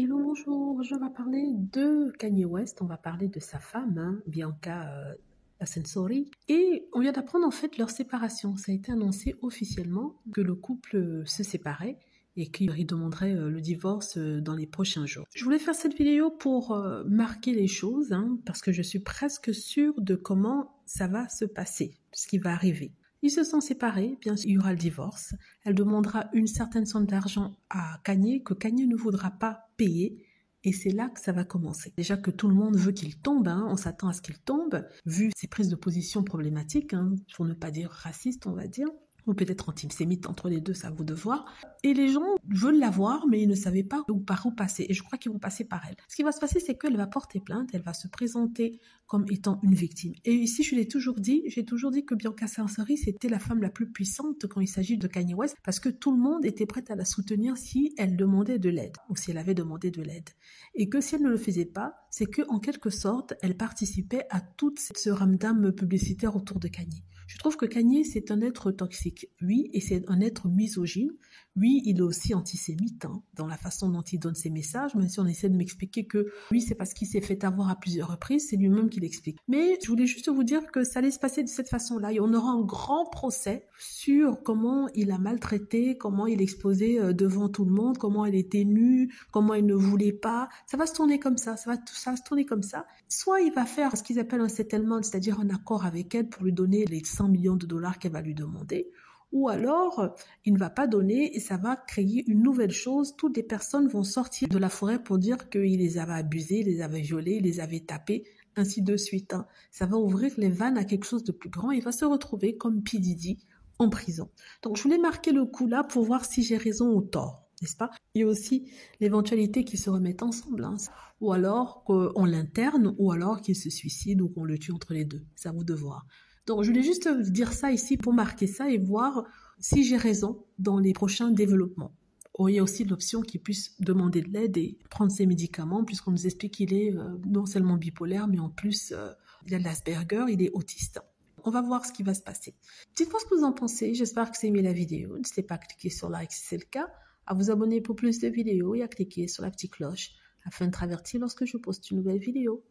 Hello, bonjour, je vais parler de Kanye West, on va parler de sa femme, Bianca Censori, et on vient d'apprendre en fait leur séparation. Ça a été annoncé officiellement que le couple se séparait et qu'il demanderait le divorce dans les prochains jours. Je voulais faire cette vidéo pour marquer les choses, parce que je suis presque sûre de comment ça va se passer, ce qui va arriver. Ils se sont séparés, bien sûr, il y aura le divorce. Elle demandera une certaine somme d'argent à Kanye, que Kanye ne voudra pas payer. Et c'est là que ça va commencer. Déjà que tout le monde veut qu'il tombe, on s'attend à ce qu'il tombe, vu ses prises de position problématiques, pour ne pas dire racistes, on va dire, ou peut-être antisémites, entre les deux, ça à vous de voir. Et les gens veulent la voir, mais ils ne savaient pas par où passer. Et je crois qu'ils vont passer par elle. Ce qui va se passer, c'est qu'elle va porter plainte, elle va se présenter comme étant une victime. Et ici, j'ai toujours dit que Bianca Censori, c'était la femme la plus puissante quand il s'agit de Kanye West, parce que tout le monde était prêt à la soutenir si elle demandait de l'aide, ou si elle avait demandé de l'aide. Et que si elle ne le faisait pas, c'est que en quelque sorte, elle participait à toute ce ramdam publicitaire autour de Kanye. Je trouve que Kanye, c'est un être toxique, oui, et c'est un être misogyne. Oui, il est aussi antisémite dans la façon dont il donne ses messages, même si on essaie de m'expliquer que oui, c'est parce qu'il s'est fait avoir à plusieurs reprises, c'est lui-même qui l'explique. Mais je voulais juste vous dire que ça allait se passer de cette façon-là, et on aura un grand procès sur comment il a maltraité, comment il exposait devant tout le monde, comment elle était nue, comment il ne voulait pas. Ça va se tourner comme ça, ça va se tourner comme ça. Soit il va faire ce qu'ils appellent un settlement, c'est-à-dire un accord avec elle pour lui donner les 100 millions de dollars qu'elle va lui demander, ou alors il ne va pas donner et ça va créer une nouvelle chose. Toutes les personnes vont sortir de la forêt pour dire qu'il les avait abusés, les avait violés, les avait tapés, ainsi de suite. Ça va ouvrir les vannes à quelque chose de plus grand. Il va se retrouver comme P. Diddy en prison. Donc je voulais marquer le coup là pour voir si j'ai raison ou tort, n'est-ce pas? Il y a aussi l'éventualité qu'ils se remettent ensemble, ou alors qu'on l'interne, ou alors qu'il se suicide ou qu'on le tue entre les deux. C'est à vous de voir. Donc, je voulais juste dire ça ici pour marquer ça et voir si j'ai raison dans les prochains développements. Il y a aussi l'option qu'il puisse demander de l'aide et prendre ses médicaments, puisqu'on nous explique qu'il est non seulement bipolaire, mais en plus, il a l'Asperger, il est autiste. On va voir ce qui va se passer. Dites-moi ce que vous en pensez. J'espère que vous avez aimé la vidéo. N'hésitez pas à cliquer sur like si c'est le cas, à vous abonner pour plus de vidéos et à cliquer sur la petite cloche afin de travertir lorsque je poste une nouvelle vidéo.